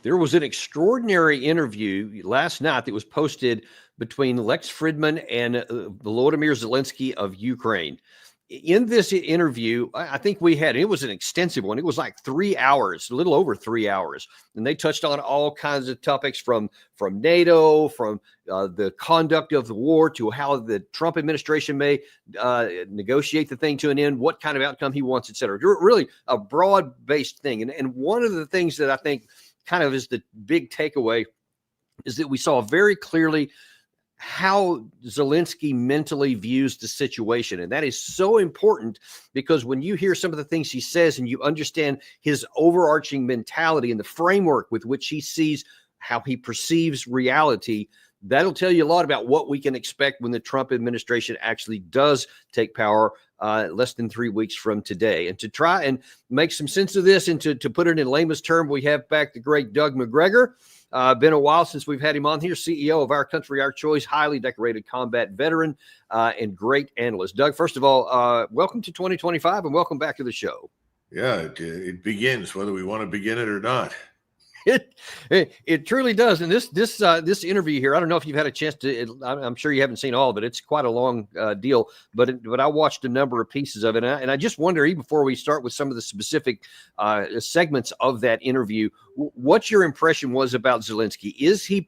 There was an extraordinary interview last night that was posted between Lex Fridman and Volodymyr Zelensky of Ukraine. In this interview, I think it was an extensive one. It was like 3 hours, a little over 3 hours. And they touched on all kinds of topics from NATO, from the conduct of the war to how the Trump administration may negotiate the thing to an end, what kind of outcome he wants, et cetera. Really a broad-based thing. And one of the things that I think kind of is the big takeaway is that we saw very clearly how Zelensky mentally views the situation. And that is so important because when you hear some of the things he says and you understand his overarching mentality and the framework with which he sees how he perceives reality, that'll tell you a lot about what we can expect when the Trump administration actually does take power less than 3 weeks from today. And to try and make some sense of this and to put it in layman's term, we have back the great Doug Macgregor. Been a while since we've had him on here, CEO of Our Country, Our Choice, highly decorated combat veteran and great analyst. Doug, first of all, welcome to 2025 and welcome back to the show. Yeah, it begins whether we want to begin it or not. It truly does. And this interview here, I don't know if you've had a chance to. I'm sure you haven't seen all of it. It's quite a long deal, but I watched a number of pieces of it, and I just wonder, even before we start with some of the specific segments of that interview, what your impression was about Zelensky. Is he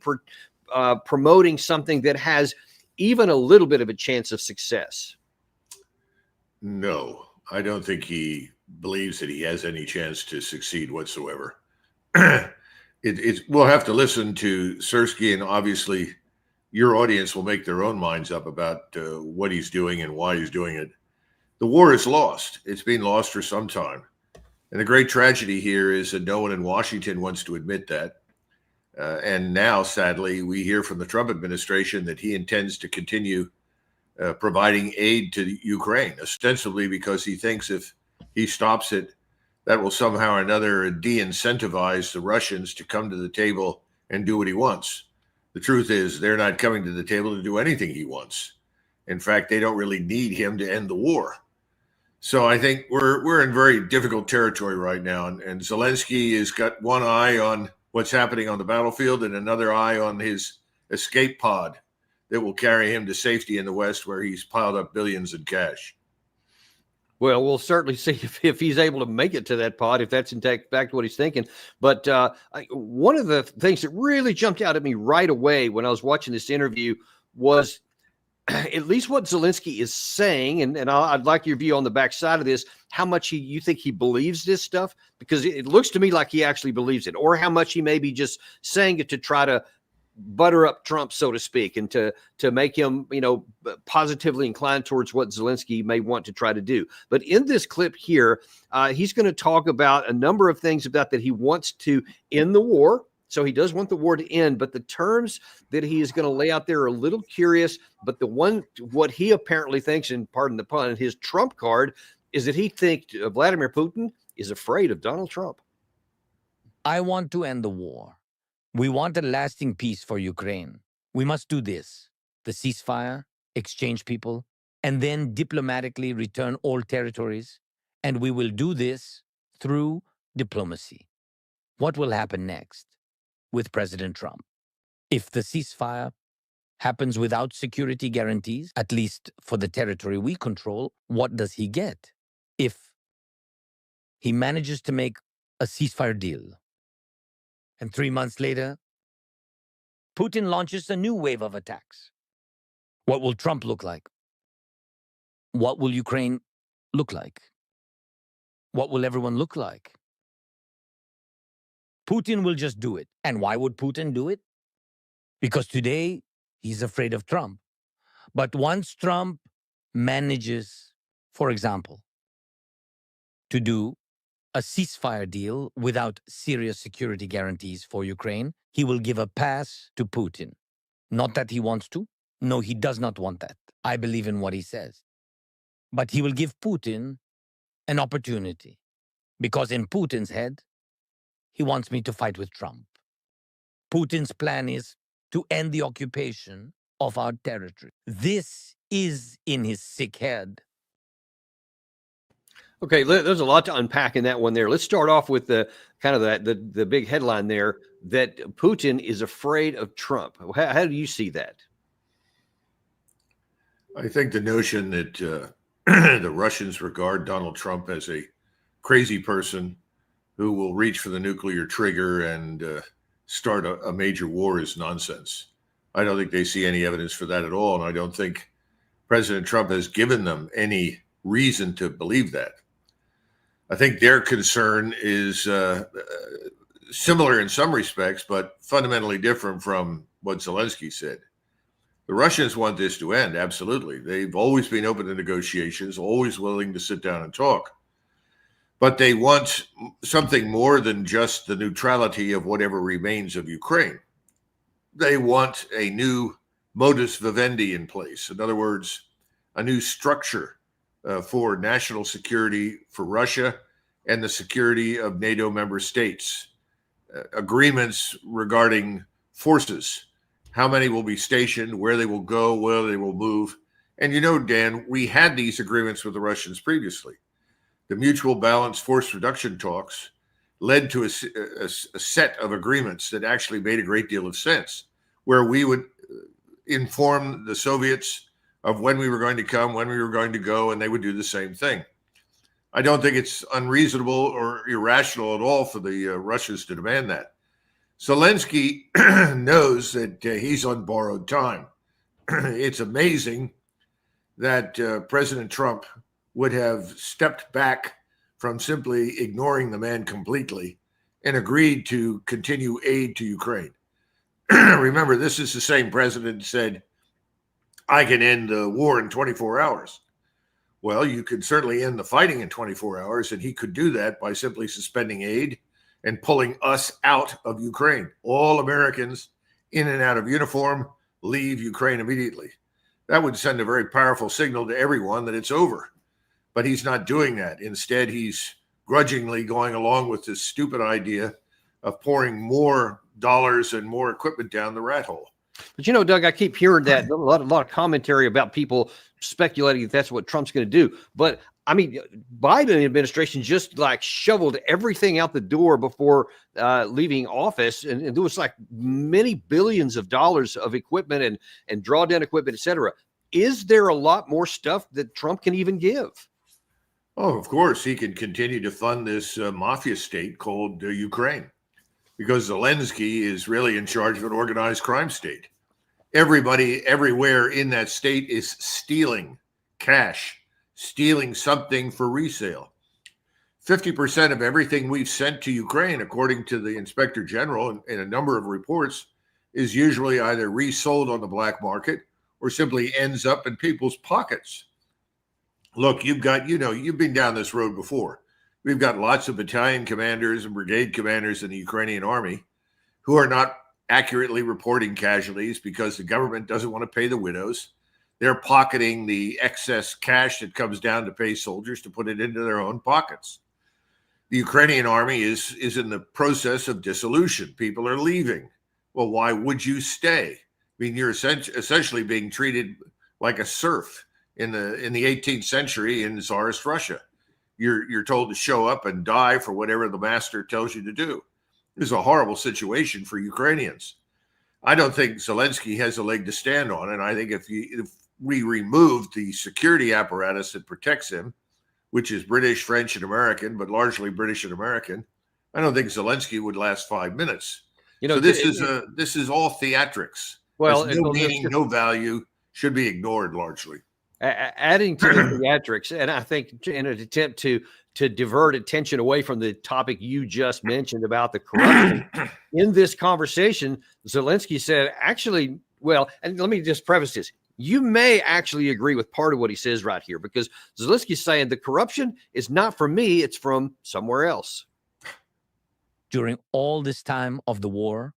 promoting something that has even a little bit of a chance of success? No, I don't think he believes that he has any chance to succeed whatsoever. We'll have to listen to Sersky, and obviously your audience will make their own minds up about what he's doing and why he's doing it. The war is lost. It's been lost for some time. And the great tragedy here is that no one in Washington wants to admit that. And now, sadly, we hear from the Trump administration that he intends to continue providing aid to Ukraine, ostensibly because he thinks if he stops it, that will somehow or another de-incentivize the Russians to come to the table and do what he wants. The truth is they're not coming to the table to do anything he wants. In fact, they don't really need him to end the war. So I think we're in very difficult territory right now. And Zelensky has got one eye on what's happening on the battlefield and another eye on his escape pod that will carry him to safety in the West, where he's piled up billions in cash. Well, we'll certainly see if he's able to make it to that pod, if that's in fact what he's thinking. But one of the things that really jumped out at me right away when I was watching this interview was at least what Zelensky is saying, and I'd like your view on the backside of this, how much you think he believes this stuff, because it looks to me like he actually believes it, or how much he may be just saying it to try to butter up Trump, so to speak, and to make him, positively inclined towards what Zelensky may want to try to do. But in this clip here, he's going to talk about a number of things about that he wants to end the war. So he does want the war to end, but the terms that he is going to lay out there are a little curious. But what he apparently thinks, and pardon the pun, his trump card is that he thinks Vladimir Putin is afraid of Donald Trump. I want to end the war. We want a lasting peace for Ukraine. We must do this: the ceasefire, exchange people, and then diplomatically return all territories. And we will do this through diplomacy. What will happen next with President Trump? If the ceasefire happens without security guarantees, at least for the territory we control, what does he get? If he manages to make a ceasefire deal, and 3 months later, Putin launches a new wave of attacks, what will Trump look like? What will Ukraine look like? What will everyone look like? Putin will just do it. And why would Putin do it? Because today, he's afraid of Trump. But once Trump manages, for example, to do a ceasefire deal without serious security guarantees for Ukraine, he will give a pass to Putin. Not that he wants to. No, he does not want that. I believe in what he says. But he will give Putin an opportunity, because in Putin's head, he wants me to fight with Trump. Putin's plan is to end the occupation of our territory. This is in his sick head. Okay, there's a lot to unpack in that one there. Let's start off with the kind of the big headline there. that Putin is afraid of Trump. How do you see that? I think the notion that the Russians regard Donald Trump as a crazy person who will reach for the nuclear trigger and start a major war is nonsense. I don't think they see any evidence for that at all. And I don't think President Trump has given them any reason to believe that. I think their concern is similar in some respects, but fundamentally different from what Zelensky said. The Russians want this to end, absolutely. They've always been open to negotiations, always willing to sit down and talk. But they want something more than just the neutrality of whatever remains of Ukraine. They want a new modus vivendi in place. In other words, a new structure for national security for Russia and the security of NATO member states. Agreements regarding forces, how many will be stationed, where they will go, where they will move. And you know, Dan, we had these agreements with the Russians previously. The mutual balanced force reduction talks led to a set of agreements that actually made a great deal of sense, where we would inform the Soviets of when we were going to come, when we were going to go, and they would do the same thing. I don't think it's unreasonable or irrational at all for the Russians to demand that. Zelensky knows that he's on borrowed time. It's amazing that President Trump would have stepped back from simply ignoring the man completely and agreed to continue aid to Ukraine. Remember, this is the same president who said, I can end the war in 24 hours. Well, you could certainly end the fighting in 24 hours, and he could do that by simply suspending aid and pulling us out of Ukraine. All Americans in and out of uniform leave Ukraine immediately. That would send a very powerful signal to everyone that it's over. But he's not doing that. Instead, he's grudgingly going along with this stupid idea of pouring more dollars and more equipment down the rat hole. But you know, Doug, I keep hearing that a lot of commentary about people speculating that that's what Trump's going to do. But I mean, Biden administration just like shoveled everything out the door before leaving office, and there was like many billions of dollars of equipment and drawdown equipment, et cetera. Is there a lot more stuff that Trump can even give? Oh, of course, he can continue to fund this mafia state called Ukraine, because Zelensky is really in charge of an organized crime state. Everybody everywhere in that state is stealing cash, stealing something for resale. 50% of everything we've sent to Ukraine, according to the Inspector General in a number of reports, is usually either resold on the black market or simply ends up in people's pockets. Look, you've been down this road before. We've got lots of battalion commanders and brigade commanders in the Ukrainian army who are not accurately reporting casualties because the government doesn't want to pay the widows. They're pocketing the excess cash that comes down to pay soldiers to put it into their own pockets. The Ukrainian army is in the process of dissolution. People are leaving. Well, why would you stay? I mean, you're essentially being treated like a serf in the 18th century in Tsarist Russia. You're told to show up and die for whatever the master tells you to do. This is a horrible situation for Ukrainians. I don't think Zelensky has a leg to stand on, and I think if we removed the security apparatus that protects him, which is British, French, and American, but largely British and American, I don't think Zelensky would last 5 minutes. You know, so this is all theatrics. Well, no meaning, no value, should be ignored largely. Adding to the theatrics, and I think in an attempt to divert attention away from the topic you just mentioned about the corruption, in this conversation, Zelensky said, actually, well, and let me just preface this. You may actually agree with part of what he says right here, because Zelensky's saying the corruption is not from me, it's from somewhere else. During all this time of the war,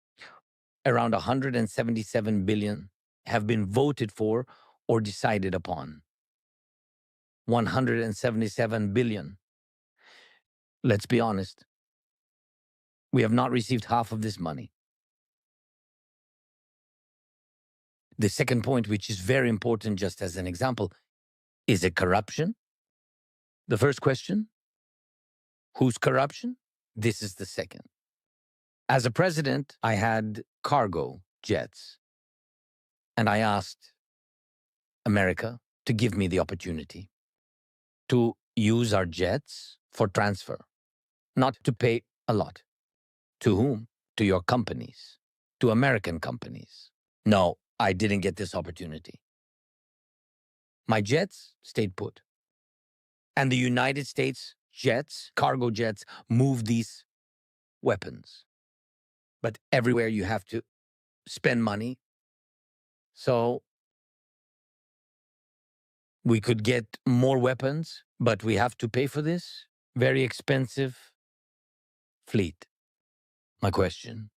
around 177 billion have been voted for or decided upon. 177 billion. Let's be honest. We have not received half of this money. The second point, which is very important, just as an example, is it corruption? The first question, whose corruption? This is the second. As a president, I had cargo jets, and I asked America to give me the opportunity to use our jets for transfer, not to pay a lot. To whom? To your companies, to American companies. No, I didn't get this opportunity. My jets stayed put. And the United States jets, cargo jets, move these weapons. But everywhere you have to spend money. So we could get more weapons, but we have to pay for this very expensive fleet. My question,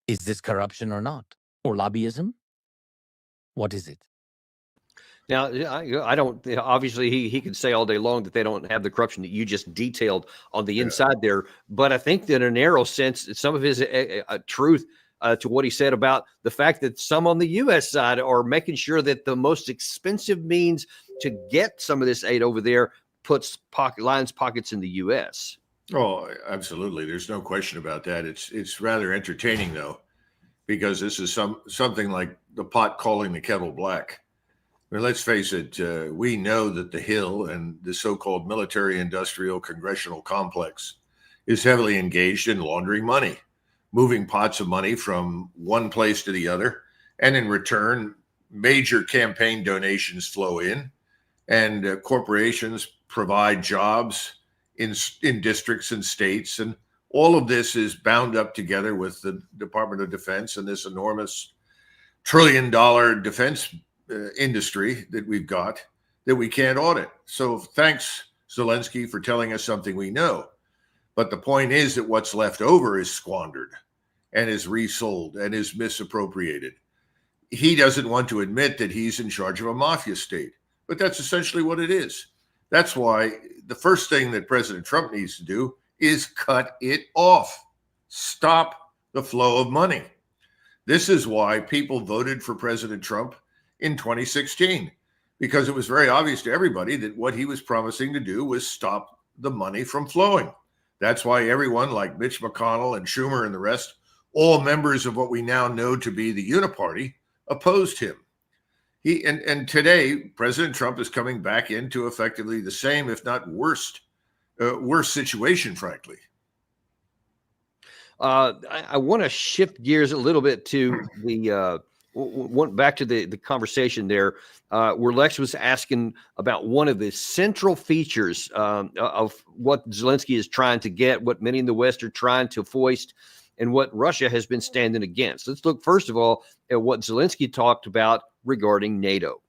is this corruption or not? Or lobbyism? What is it? Now, I don't. Obviously, he could say all day long that they don't have the corruption that you just detailed on the inside there. But I think that in a narrow sense, some of his truth to what he said about the fact that some on the U.S. side are making sure that the most expensive means to get some of this aid over there puts pockets in the U.S. Oh, absolutely. There's no question about that. It's rather entertaining though, because this is something like the pot calling the kettle black. I mean, let's face it, we know that the Hill and the so-called military-industrial congressional complex is heavily engaged in laundering money, moving pots of money from one place to the other, and in return, major campaign donations flow in, and corporations provide jobs in districts and states, and all of this is bound up together with the Department of Defense and this enormous trillion-dollar defense industry that we've got that we can't audit. So thanks, Zelensky, for telling us something we know. But the point is that what's left over is squandered and is resold and is misappropriated. He doesn't want to admit that he's in charge of a mafia state, but that's essentially what it is. That's why the first thing that President Trump needs to do is cut it off. Stop the flow of money. This is why people voted for President Trump in 2016, because it was very obvious to everybody that what he was promising to do was stop the money from flowing. That's why everyone like Mitch McConnell and Schumer and the rest, all members of what we now know to be the Uniparty, opposed him. And today, President Trump is coming back into effectively the same, if not worse situation, frankly. I want to shift gears a little bit to the back to the conversation there, where Lex was asking about one of the central features of what Zelensky is trying to get, what many in the West are trying to foist, and what Russia has been standing against. Let's look first of all at what Zelensky talked about regarding NATO.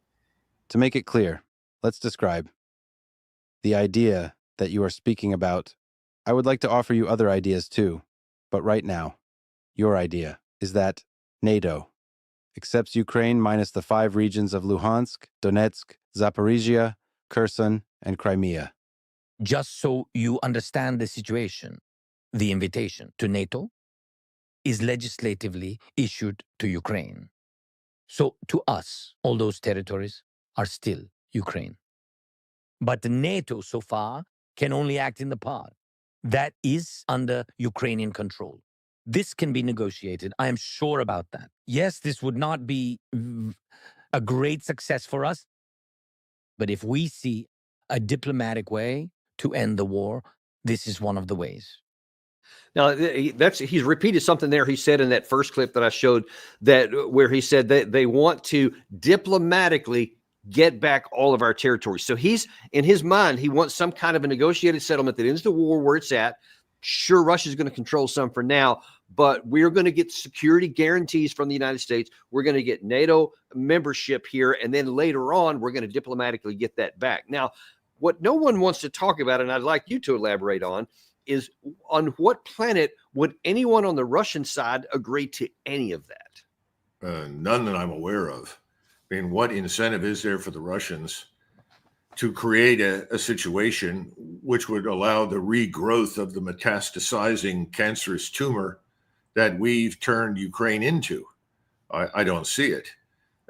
To make it clear, let's describe the idea that you are speaking about. I would like to offer you other ideas too, but right now, your idea is that NATO accepts Ukraine minus the 5 regions of Luhansk, Donetsk, Zaporizhia, Kherson, and Crimea. Just so you understand the situation, the invitation to NATO is legislatively issued to Ukraine. So to us, all those territories are still Ukraine. But NATO so far can only act in the part that is under Ukrainian control. This can be negotiated. I am sure about that. Yes, this would not be a great success for us, but if we see a diplomatic way to end the war, this is one of the ways. Now, he's repeated something there he said in that first clip that I showed, that where he said that they want to diplomatically get back all of our territory. So he's, in his mind, he wants some kind of a negotiated settlement that ends the war where it's at. Sure, Russia's going to control some for now, but we're going to get security guarantees from the United States. We're going to get NATO membership here, and then later on, we're going to diplomatically get that back. Now, what no one wants to talk about, and I'd like you to elaborate on, is on what planet would anyone on the Russian side agree to any of that? None that I'm aware of. I mean, what incentive is there for the Russians to create a situation which would allow the regrowth of the metastasizing cancerous tumor that we've turned Ukraine into? I don't see it.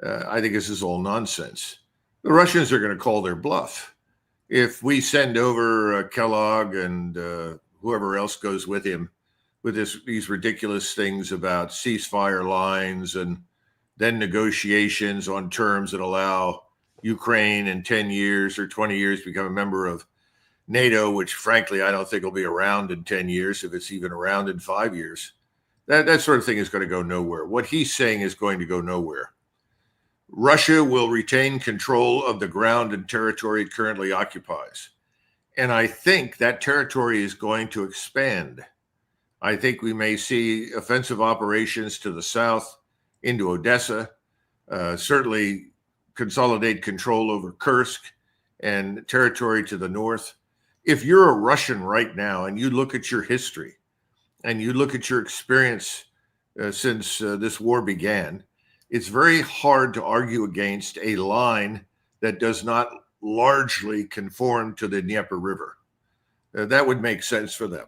I think this is all nonsense. The Russians are going to call their bluff. If we send over Kellogg and whoever else goes with him with these ridiculous things about ceasefire lines and then negotiations on terms that allow Ukraine in 10 years or 20 years to become a member of NATO, which frankly, I don't think will be around in 10 years, if it's even around in 5 years. That sort of thing is going to go nowhere. What he's saying is going to go nowhere. Russia will retain control of the ground and territory it currently occupies. And I think that territory is going to expand. I think we may see offensive operations to the south into Odessa, certainly consolidate control over Kursk and territory to the north. If you're a Russian right now and you look at your history and you look at your experience since this war began, it's very hard to argue against a line that does not largely conform to the Dnieper River. That would make sense for them.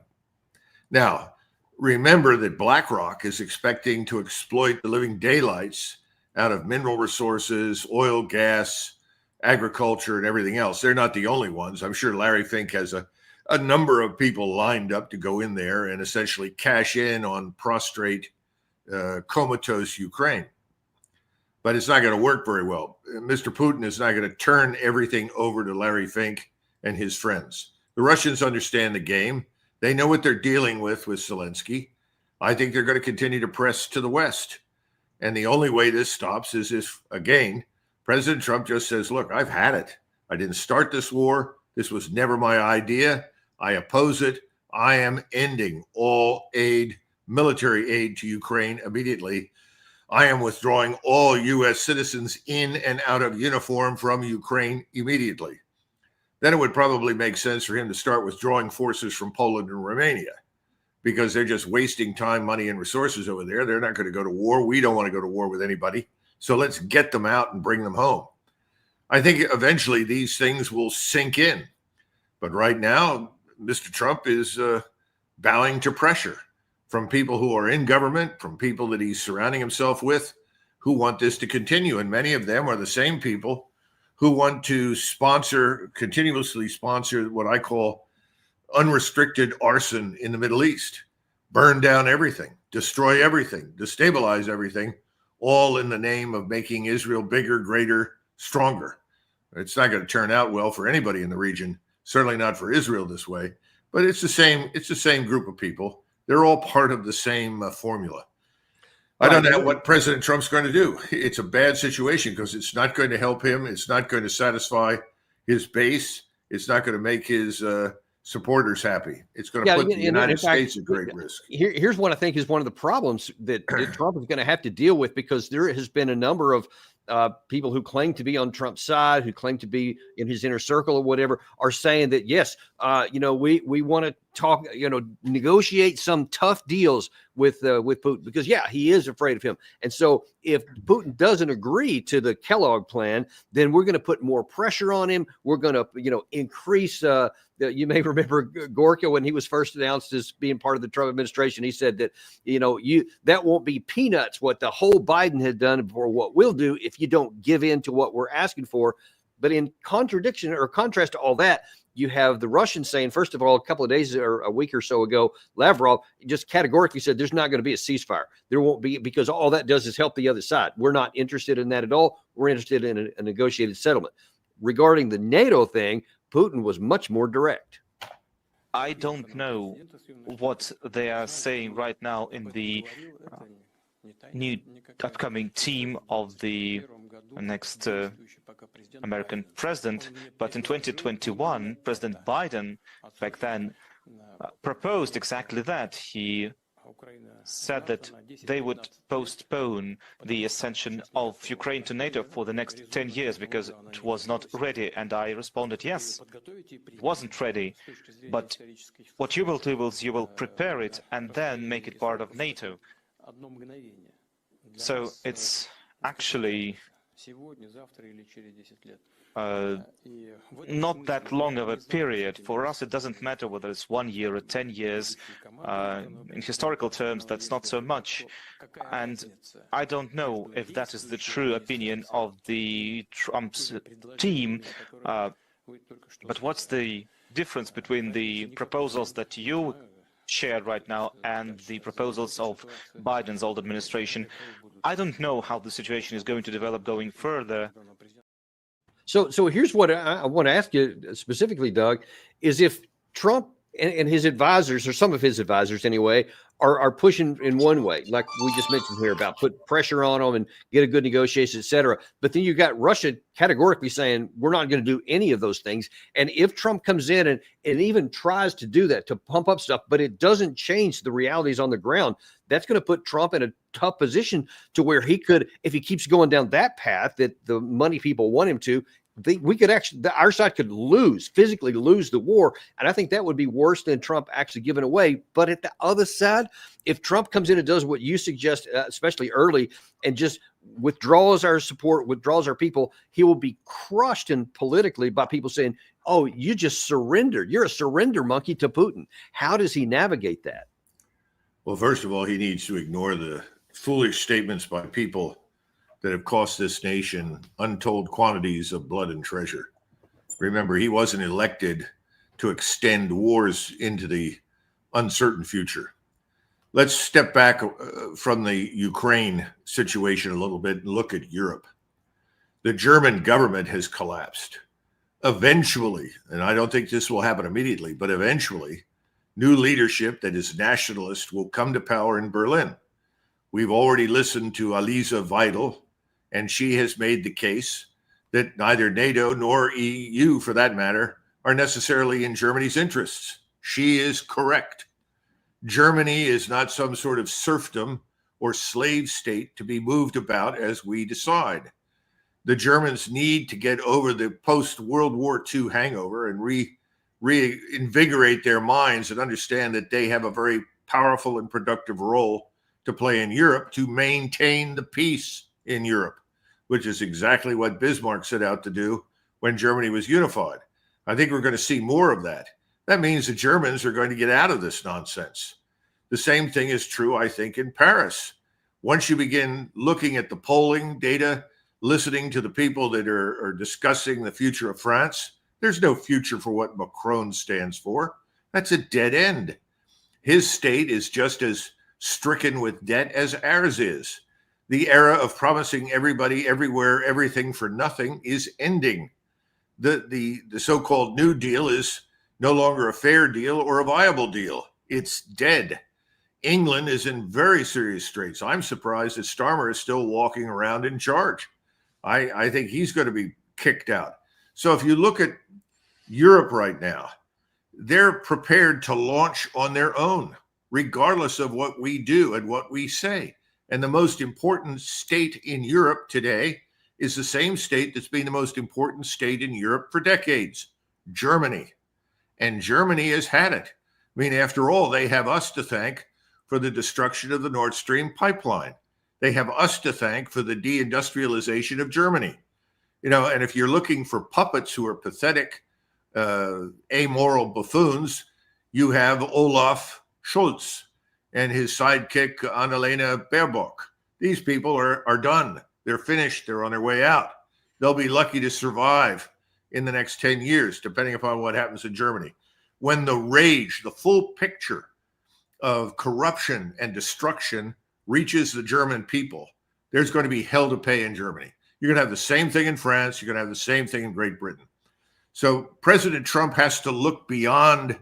Now, remember that BlackRock is expecting to exploit the living daylights out of mineral resources, oil, gas, agriculture, and everything else. They're not the only ones. I'm sure Larry Fink has a number of people lined up to go in there and essentially cash in on prostrate, comatose Ukraine. But it's not going to work very well. Mr. Putin is not going to turn everything over to Larry Fink and his friends. The Russians understand the game. They know what they're dealing with Zelensky. I think they're going to continue to press to the West. And the only way this stops is if, again, President Trump just says, look, I've had it. I didn't start this war. This was never my idea. I oppose it. I am ending all aid, military aid to Ukraine immediately. I am withdrawing all U.S. citizens in and out of uniform from Ukraine immediately. Then it would probably make sense for him to start withdrawing forces from Poland and Romania, because they're just wasting time, money, and resources over there. They're not going to go to war. We don't want to go to war with anybody. So let's get them out and bring them home. I think eventually these things will sink in. But right now, Mr. Trump is bowing to pressure from people who are in government, from people that he's surrounding himself with, who want this to continue. And many of them are the same people who want to continuously sponsor what I call unrestricted arson in the Middle East. Burn down everything, destroy everything, destabilize everything, all in the name of making Israel bigger, greater, stronger. It's not going to turn out well for anybody in the region, certainly not for Israel this way, but it's the same group of people. They're all part of the same formula. I don't know what President Trump's going to do. It's a bad situation because it's not going to help him. It's not going to satisfy his base. It's not going to make his supporters happy. It's going to put the United States at great risk. Here's what I think is one of the problems that Trump is going to have to deal with, because there has been a number of people who claim to be on Trump's side, who claim to be in his inner circle or whatever, are saying that, yes, we want to talk, negotiate some tough deals with Putin, because, yeah, he is afraid of him. And so if Putin doesn't agree to the Kellogg plan, then we're going to put more pressure on him. We're going to, increase. You may remember Gorka, when he was first announced as being part of the Trump administration, he said that, that won't be peanuts what the whole Biden had done for what we'll do if you don't give in to what we're asking for. But in contradiction or contrast to all that, you have the Russians saying, first of all, a couple of days or a week or so ago, Lavrov just categorically said there's not going to be a ceasefire. There won't be, because all that does is help the other side. We're not interested in that at all. We're interested in a negotiated settlement. Regarding the NATO thing, Putin was much more direct. I don't know what they are saying right now in the new upcoming team of the next American president, but in 2021, President Biden back then proposed exactly that. He said that they would postpone the ascension of Ukraine to NATO for the next 10 years because it was not ready. And I responded, yes, it wasn't ready. But what you will do is you will prepare it and then make it part of NATO. So it's actually not that long of a period. For us, it doesn't matter whether it's 1 year or 10 years. In historical terms, that's not so much. And I don't know if that is the true opinion of the Trump's team. But what's the difference between the proposals that you shared right now and the proposals of Biden's old administration, I don't know how the situation is going to develop going further. So here's what I want to ask you specifically, Doug, is if Trump and his advisors, or some of his advisors anyway, are pushing in one way, like we just mentioned here about put pressure on them and get a good negotiation, et cetera. But then you got Russia categorically saying, we're not going to do any of those things. And if Trump comes in and even tries to do that, to pump up stuff, but it doesn't change the realities on the ground, that's going to put Trump in a tough position to where he could, if he keeps going down that path that the money people want him to, we could actually, our side could physically lose the war. And I think that would be worse than Trump actually giving away. But at the other side, if Trump comes in and does what you suggest, especially early, and just withdraws our support, withdraws our people, he will be crushed in politically by people saying, oh, you just surrendered. You're a surrender monkey to Putin. How does he navigate that? Well, first of all, he needs to ignore the foolish statements by people that have cost this nation untold quantities of blood and treasure. Remember, he wasn't elected to extend wars into the uncertain future. Let's step back from the Ukraine situation a little bit and look at Europe. The German government has collapsed. Eventually, and I don't think this will happen immediately, but eventually, new leadership that is nationalist will come to power in Berlin. We've already listened to Alice Weidel, and she has made the case that neither NATO nor EU, for that matter, are necessarily in Germany's interests. She is correct. Germany is not some sort of serfdom or slave state to be moved about as we decide. The Germans need to get over the post-World War II hangover and reinvigorate their minds and understand that they have a very powerful and productive role to play in Europe to maintain the peace in Europe, which is exactly what Bismarck set out to do when Germany was unified. I think we're going to see more of that. That means the Germans are going to get out of this nonsense. The same thing is true, I think, in Paris. Once you begin looking at the polling data, listening to the people that are discussing the future of France, there's no future for what Macron stands for. That's a dead end. His state is just as stricken with debt as ours is. The era of promising everybody, everywhere, everything for nothing is ending. The so-called New Deal is no longer a fair deal or a viable deal. It's dead. England is in very serious straits. I'm surprised that Starmer is still walking around in charge. I think he's going to be kicked out. So if you look at Europe right now, they're prepared to launch on their own, regardless of what we do and what we say. And the most important state in Europe today is the same state that's been the most important state in Europe for decades, Germany. And Germany has had it. I mean, after all, they have us to thank for the destruction of the Nord Stream pipeline. They have us to thank for the deindustrialization of Germany. You know, and if you're looking for puppets who are pathetic, amoral buffoons, you have Olaf Scholz and his sidekick, Annalena Baerbock. These people are done. They're finished. They're on their way out. They'll be lucky to survive in the next 10 years, depending upon what happens in Germany. When the rage, the full picture of corruption and destruction reaches the German people, there's going to be hell to pay in Germany. You're going to have the same thing in France. You're going to have the same thing in Great Britain. So President Trump has to look beyond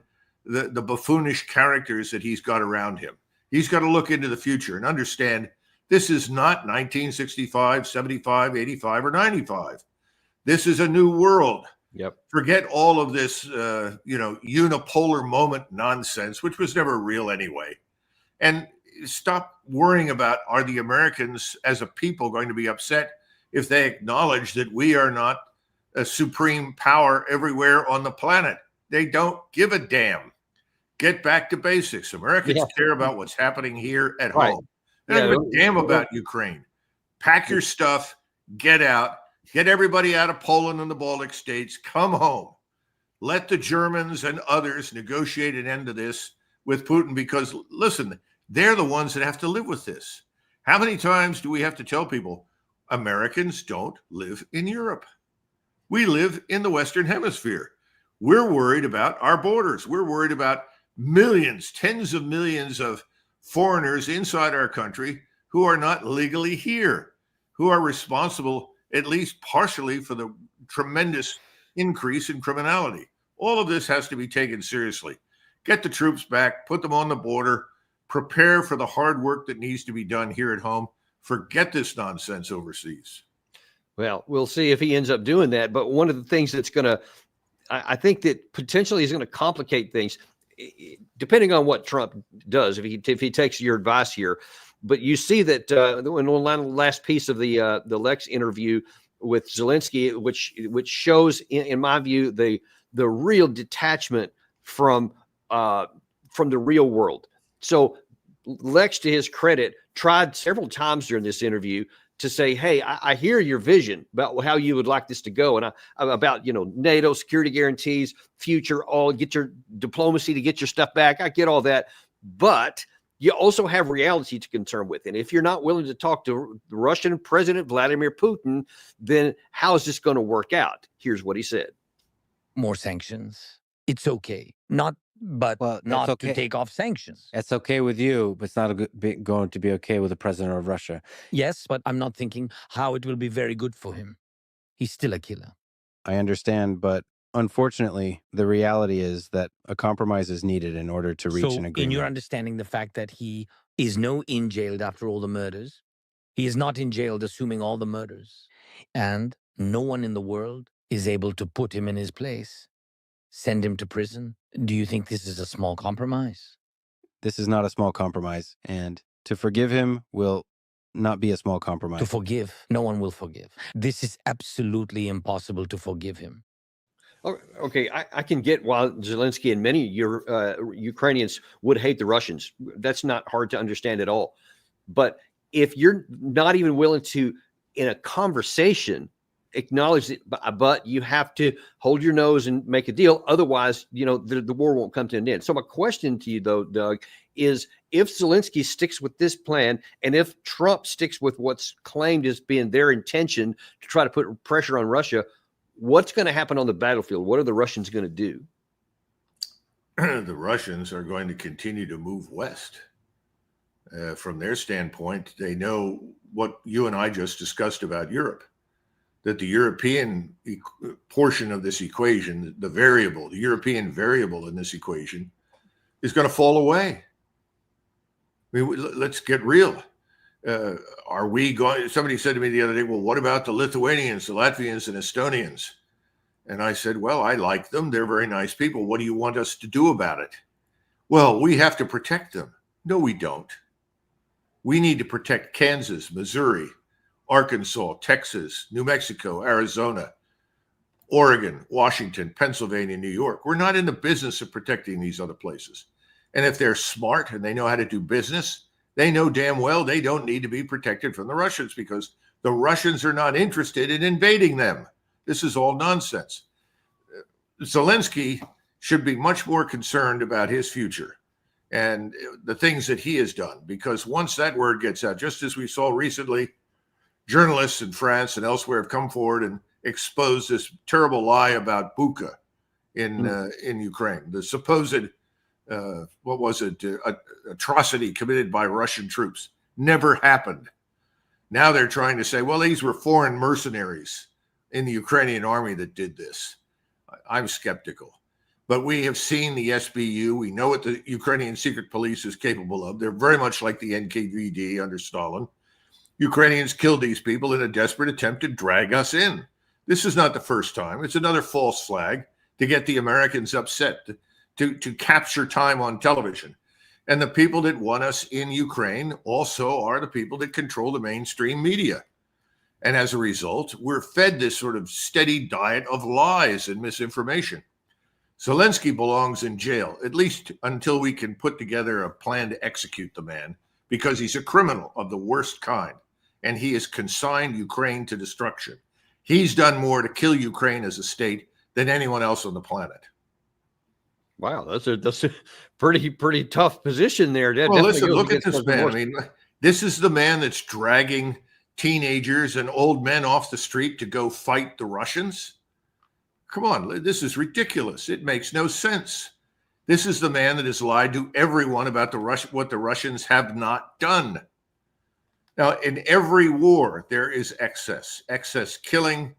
the buffoonish characters that he's got around him. He's got to look into the future and understand this is not 1965, 75, 85, or 95. This is a new world. Yep. Forget all of this, unipolar moment nonsense, which was never real anyway. And stop worrying about, are the Americans as a people going to be upset if they acknowledge that we are not a supreme power everywhere on the planet? They don't give a damn. Get back to basics. Americans care about what's happening here at home. They don't give a damn about Ukraine. Pack your stuff, get out, get everybody out of Poland and the Baltic states, come home. Let the Germans and others negotiate an end to this with Putin, because, listen, they're the ones that have to live with this. How many times do we have to tell people Americans don't live in Europe? We live in the Western Hemisphere. We're worried about our borders. We're worried about millions, tens of millions of foreigners inside our country who are not legally here, who are responsible, at least partially, for the tremendous increase in criminality. All of this has to be taken seriously. Get the troops back, put them on the border, prepare for the hard work that needs to be done here at home. Forget this nonsense overseas. Well, we'll see if he ends up doing that. But one of the things that's going to, I think that potentially is going to complicate things, depending on what Trump does, if he takes your advice here. But you see that in the last piece of the Lex interview with Zelensky, which shows, in my view, the real detachment from the real world. So Lex, to his credit, tried several times during this interview to say, hey, I hear your vision about how you would like this to go, and about NATO security guarantees, future, all, get your diplomacy to get your stuff back. I get all that, but you also have reality to contend with. And if you're not willing to talk to the Russian President Vladimir Putin, then how is this going to work out? Here's what he said. More sanctions. It's okay. Not to take off sanctions. That's okay with you, but it's not going to be okay with the president of Russia. Yes, but I'm not thinking how it will be very good for him. He's still a killer. I understand, but unfortunately, the reality is that a compromise is needed in order to reach an agreement. In your understanding, the fact that he is in jailed after all the murders, he is not in jailed assuming all the murders, and no one in the world is able to put him in his place, send him to prison. Do you think this is a small compromise? This is not a small compromise, and to forgive him will not be a small compromise. To forgive, no one will forgive. This is absolutely impossible to forgive him. Okay, I can get why Zelensky and many Ukrainians would hate the Russians. That's not hard to understand at all. But if you're not even willing to, in a conversation, acknowledge it, but you have to hold your nose and make a deal. Otherwise, the war won't come to an end. So my question to you, though, Doug, is if Zelensky sticks with this plan, and if Trump sticks with what's claimed as being their intention to try to put pressure on Russia, what's going to happen on the battlefield? What are the Russians going to do? The Russians are going to continue to move west. From their standpoint, they know what you and I just discussed about Europe, that the European portion of this equation, the European variable in this equation, is going to fall away. I mean, let's get real. Are we going? Somebody said to me the other day, well, what about the Lithuanians, the Latvians, and Estonians? And I said, well, I like them. They're very nice people. What do you want us to do about it? Well, we have to protect them. No, we don't. We need to protect Kansas, Missouri, Arkansas, Texas, New Mexico, Arizona, Oregon, Washington, Pennsylvania, New York. We're not in the business of protecting these other places. And if they're smart and they know how to do business, they know damn well they don't need to be protected from the Russians, because the Russians are not interested in invading them. This is all nonsense. Zelensky should be much more concerned about his future and the things that he has done, because once that word gets out, just as we saw recently, journalists in France and elsewhere have come forward and exposed this terrible lie about Bucha in Ukraine, the supposed atrocity committed by Russian troops. Never happened. Now they're trying to say, well, these were foreign mercenaries in the Ukrainian army that did this. I'm skeptical. But we have seen the SBU. We know what the Ukrainian secret police is capable of. They're very much like the NKVD under Stalin. Ukrainians killed these people in a desperate attempt to drag us in. This is not the first time. It's another false flag to get the Americans upset, to capture time on television. And the people that want us in Ukraine also are the people that control the mainstream media. And as a result, we're fed this sort of steady diet of lies and misinformation. Zelensky belongs in jail, at least until we can put together a plan to execute the man, because he's a criminal of the worst kind, and he has consigned Ukraine to destruction. He's done more to kill Ukraine as a state than anyone else on the planet. Wow, that's a pretty tough position there. Well, listen, look at this man. I mean, this is the man that's dragging teenagers and old men off the street to go fight the Russians. Come on, this is ridiculous. It makes no sense. This is the man that has lied to everyone about what the Russians have not done. Now, in every war, there is excess killing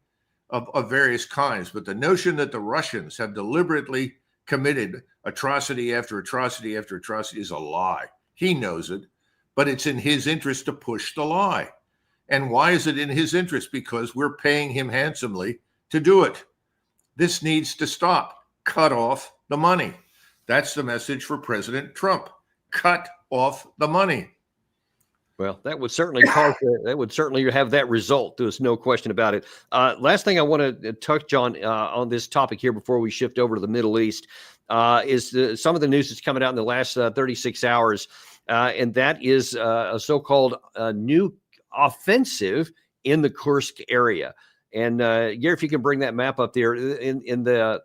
of various kinds. But the notion that the Russians have deliberately committed atrocity after atrocity after atrocity is a lie. He knows it, but it's in his interest to push the lie. And why is it in his interest? Because we're paying him handsomely to do it. This needs to stop. Cut off the money. That's the message for President Trump. Cut off the money. Well, that would certainly have that result. There's no question about it. Last thing I want to touch on this topic here before we shift over to the Middle East is some of the news that's coming out in the last 36 hours, and that is a so-called new offensive in the Kursk area. And Gary, if you can bring that map up there in the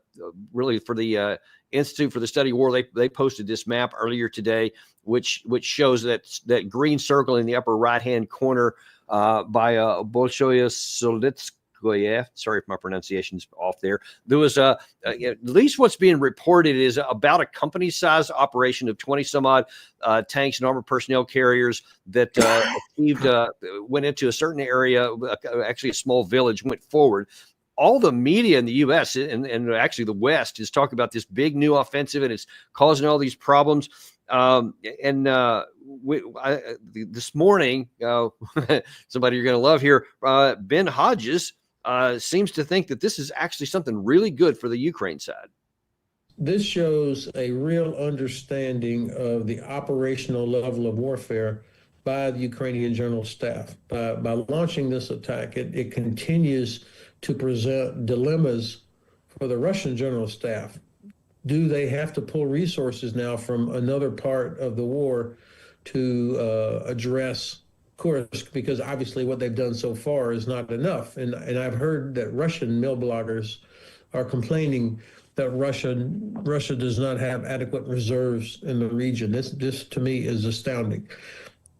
really for the Institute for the Study of War, they posted this map earlier today, which shows that green circle in the upper right-hand corner by Bolshoye Solitskoye. Sorry if my pronunciation's off there. There was at least what's being reported is about a company-sized operation of 20 some odd tanks and armored personnel carriers that went into a certain area, actually a small village, went forward. All the media in the U.S. and actually the West is talking about this big new offensive, and it's causing all these problems. This morning, somebody you're going to love here, Ben Hodges seems to think that this is actually something really good for the Ukraine side. This shows a real understanding of the operational level of warfare by the Ukrainian General Staff. By launching this attack, it continues to present dilemmas for the Russian General Staff. Do they have to pull resources now from another part of the war to address Kursk? Because obviously what they've done so far is not enough. And I've heard that Russian mill bloggers are complaining that Russia does not have adequate reserves in the region. This to me is astounding.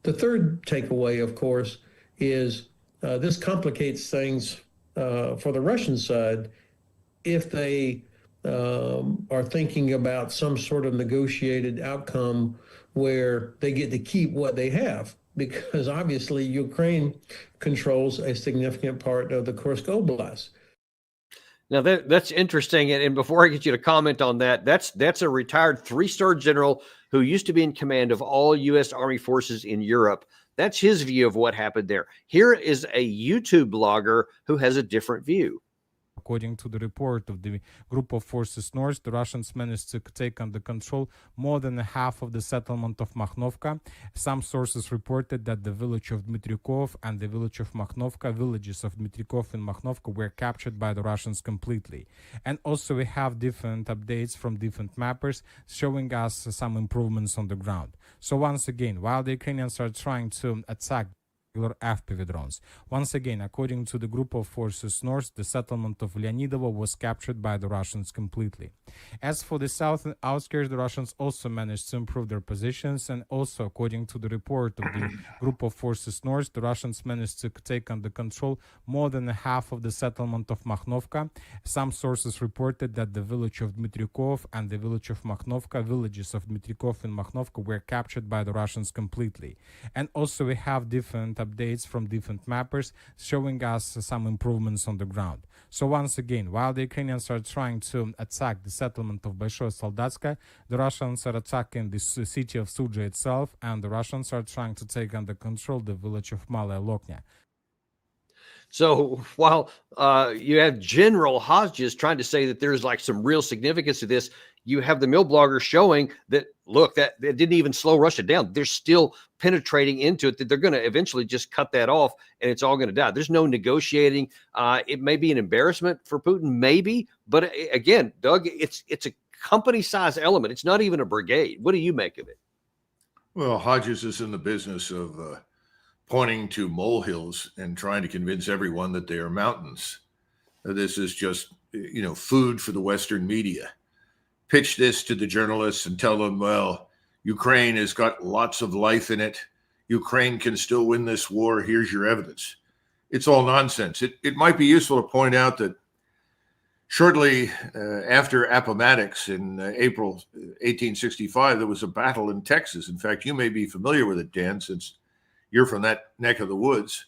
The third takeaway, of course, is this complicates things for the Russian side if they are thinking about some sort of negotiated outcome where they get to keep what they have, because obviously Ukraine controls a significant part of the Kursk Oblast. Now that's interesting, and before I get you to comment on that, that's a retired 3-star general who used to be in command of all U.S. Army forces in Europe. That's his view of what happened there. Here is a YouTube blogger who has a different view. According to the report of the Group of Forces North, the Russians managed to take under control more than half of the settlement of Makhnovka. Some sources reported that the village of Dmitrikov and the village of Makhnovka, villages of Dmitrikov and Makhnovka, were captured by the Russians completely. And also we have different updates from different mappers showing us some improvements on the ground. So once again, while the Ukrainians are trying to attack FPV drones. Once again, according to the Group of Forces North, the settlement of Leonidovo was captured by the Russians completely. As for the southern outskirts, the Russians also managed to improve their positions, and also according to the report of the Group of Forces North, the Russians managed to take under control more than half of the settlement of Makhnovka. Some sources reported that the village of Dmitrikov and the village of Makhnovka, villages of Dmitrikov and Makhnovka, were captured by the Russians completely. And also we have different updates from different mappers showing us some improvements on the ground. So once again, while the Ukrainians are trying to attack the settlement of Большое Солдатское, the Russians are attacking the city of Sudzha itself, and the Russians are trying to take under control the village of Malaya Loknya. So while you have General Hodges trying to say that there's like some real significance to this, you have the mill blogger showing that, look, that it didn't even slow Russia down. They're still penetrating into it, that they're going to eventually just cut that off and it's all going to die. There's no negotiating. It may be an embarrassment for Putin, maybe. But again, Doug, it's a company-sized element. It's not even a brigade. What do you make of it? Well, Hodges is in the business of pointing to molehills and trying to convince everyone that they are mountains. This is just, food for the Western media. Pitch this to the journalists and tell them, well, Ukraine has got lots of life in it. Ukraine can still win this war. Here's your evidence. It's all nonsense. It might be useful to point out that Shortly after Appomattox in April 1865, there was a battle in Texas. In fact, you may be familiar with it, Dan, since you're from that neck of the woods.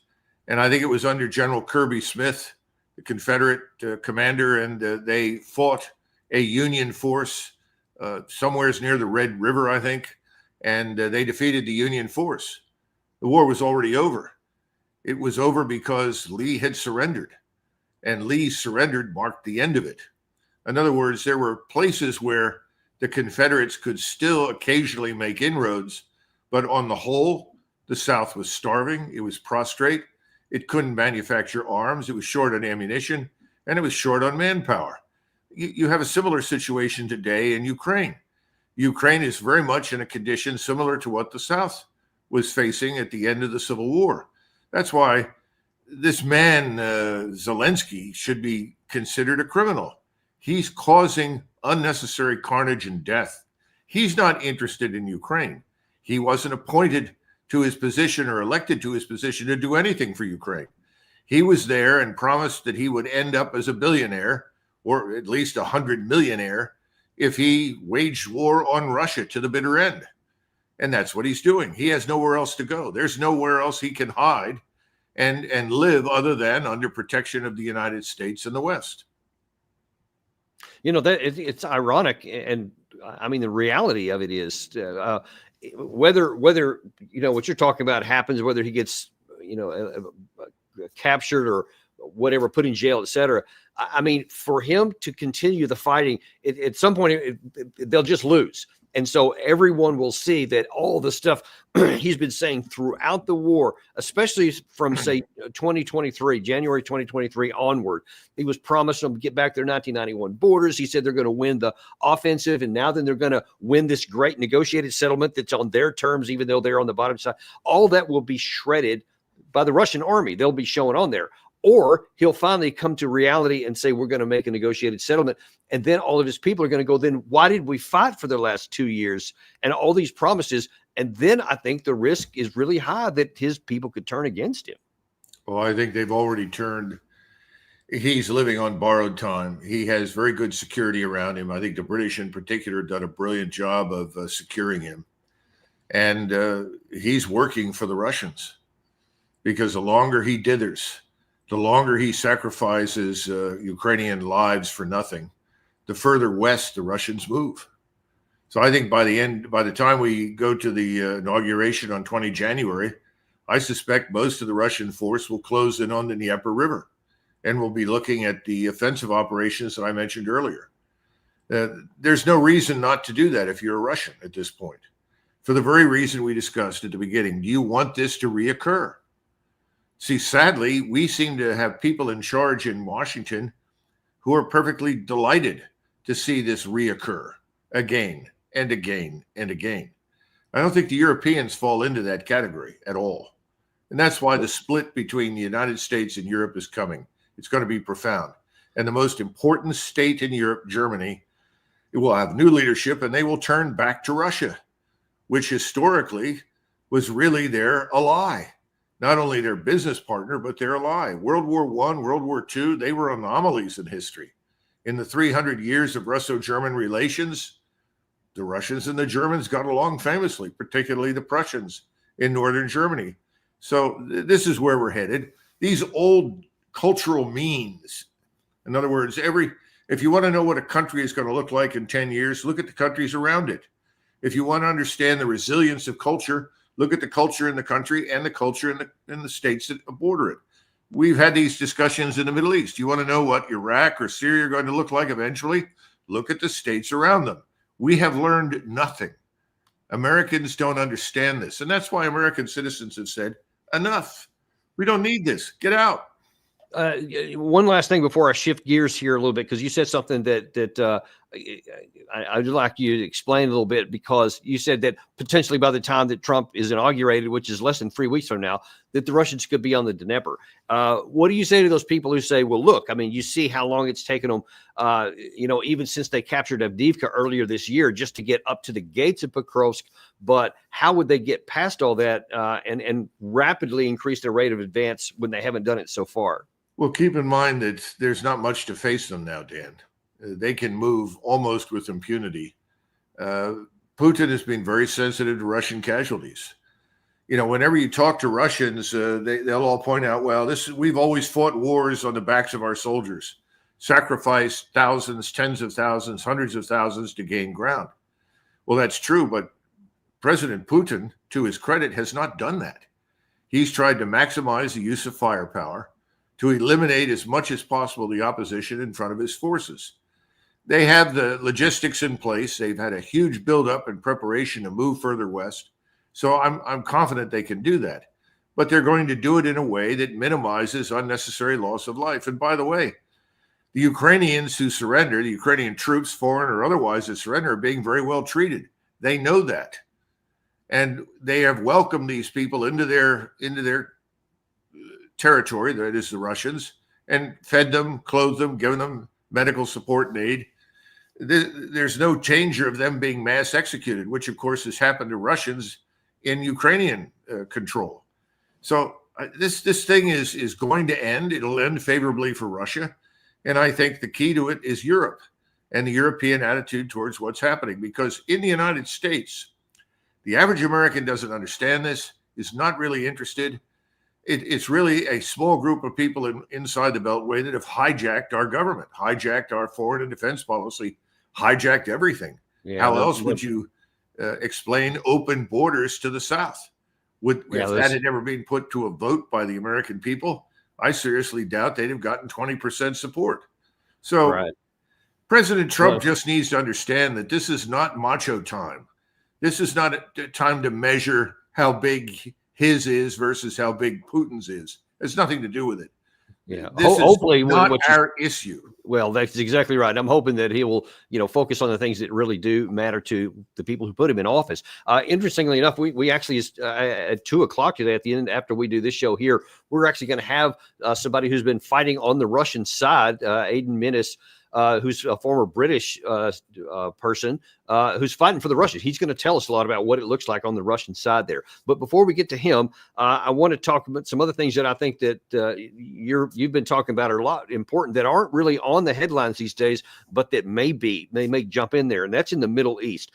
And I think it was under General Kirby Smith, the Confederate commander, and they fought a Union force somewheres near the Red River, I think, and they defeated the Union force. The war was already over. It was over because Lee had surrendered, and Lee's surrendered marked the end of it. In other words, there were places where the Confederates could still occasionally make inroads, but on the whole, the South was starving. It was prostrate. It couldn't manufacture arms. It was short on ammunition, and it was short on manpower. You have a similar situation today in Ukraine. Ukraine is very much in a condition similar to what the South was facing at the end of the Civil War. That's why this man, Zelensky, should be considered a criminal. He's causing unnecessary carnage and death. He's not interested in Ukraine. He wasn't appointed to his position or elected to his position to do anything for Ukraine. He was there and promised that he would end up as a billionaire, or at least 100 millionaire, if he waged war on Russia to the bitter end. And that's what he's doing. He has nowhere else to go. There's nowhere else he can hide and live other than under protection of the United States and the West. You know, that it's ironic, and I mean the reality of it is whether you know what you're talking about happens, whether he gets captured or whatever, put in jail, etc. I mean, for him to continue the fighting, at some point they'll just lose. And so everyone will see that all the stuff he's been saying throughout the war, especially from, say, 2023, January 2023 onward, he was promising them to get back their 1991 borders. He said they're going to win the offensive, and now then they're going to win this great negotiated settlement that's on their terms, even though they're on the bottom side. All that will be shredded by the Russian army. They'll be showing on there. Or he'll finally come to reality and say, we're going to make a negotiated settlement. And then all of his people are going to go, then why did we fight for the last 2 years and all these promises? And then I think the risk is really high that his people could turn against him. Well, I think they've already turned. He's living on borrowed time. He has very good security around him. I think the British in particular done a brilliant job of securing him. And he's working for the Russians, because the longer he dithers, the longer he sacrifices Ukrainian lives for nothing, the further west the Russians move. So I think by the time we go to the inauguration on 20 January, I suspect most of the Russian force will close in on the Dnieper River, and we'll be looking at the offensive operations that I mentioned earlier. There's no reason not to do that if you're a Russian at this point, for the very reason we discussed at the beginning. Do you want this to reoccur? See, sadly, we seem to have people in charge in Washington who are perfectly delighted to see this reoccur again and again and again. I don't think the Europeans fall into that category at all. And that's why the split between the United States and Europe is coming. It's going to be profound. And the most important state in Europe, Germany, it will have new leadership, and they will turn back to Russia, which historically was really their ally. Not only their business partner, but their ally. World War I, World War II, they were anomalies in history. In the 300 years of Russo-German relations, the Russians and the Germans got along famously, particularly the Prussians in northern Germany. So this is where we're headed. These old cultural means, in other words, if you want to know what a country is going to look like in 10 years, look at the countries around it. If you want to understand the resilience of culture, look at the culture in the country and the culture in the states that border it. We've had these discussions in the Middle East. You want to know what Iraq or Syria are going to look like eventually? Look at the states around them. We have learned nothing. Americans don't understand this. And that's why American citizens have said, enough. We don't need this. Get out. One last thing before I shift gears here a little bit, because you said something that I'd like you to explain a little bit, because you said that potentially by the time that Trump is inaugurated, which is less than 3 weeks from now, that the Russians could be on the Dnieper. What do you say to those people who say, well, look, I mean, you see how long it's taken them, even since they captured Avdiivka earlier this year, just to get up to the gates of Kursk. But how would they get past all that and rapidly increase their rate of advance when they haven't done it so far? Well, keep in mind that there's not much to face them now, Dan. They can move almost with impunity. Putin has been very sensitive to Russian casualties. You know, whenever you talk to Russians, they'll all point out, well, we've always fought wars on the backs of our soldiers, sacrificed thousands, tens of thousands, hundreds of thousands to gain ground. Well, that's true, but President Putin, to his credit, has not done that. He's tried to maximize the use of firepower to eliminate as much as possible the opposition in front of his forces. They have the logistics in place. They've had a huge buildup and preparation to move further west. So I'm confident they can do that. But they're going to do it in a way that minimizes unnecessary loss of life. And by the way, the Ukrainians who surrender, the Ukrainian troops, foreign or otherwise, that surrender, are being very well treated. They know that. And they have welcomed these people into their territory, that is the Russians, and fed them, clothed them, given them medical support and aid. There's no danger of them being mass executed, which of course has happened to Russians in Ukrainian control. So this thing is going to end. It'll end favorably for Russia. And I think the key to it is Europe and the European attitude towards what's happening. Because in the United States, the average American doesn't understand this, is not really interested. It's really a small group of people inside the Beltway that have hijacked our government, hijacked our foreign and defense policy, hijacked everything. Yeah, How else would you explain open borders to the South? If that had never been put to a vote by the American people, I seriously doubt they'd have gotten 20% support. So right. President Trump just needs to understand that this is not macho time. This is not a time to measure how big his is versus how big Putin's is. It's nothing to do with it. Yeah, This hopefully is not our issue. Well, that's exactly right. I'm hoping that he will, focus on the things that really do matter to the people who put him in office. Interestingly enough, we actually at 2:00 today, at the end after we do this show here, we're actually going to have somebody who's been fighting on the Russian side, Aidan Minnis, who's a former British person who's fighting for the Russians. He's going to tell us a lot about what it looks like on the Russian side there. But before we get to him, I want to talk about some other things that I think that you've been talking about are a lot important that aren't really on the headlines these days, but that may jump in there, and that's in the Middle East.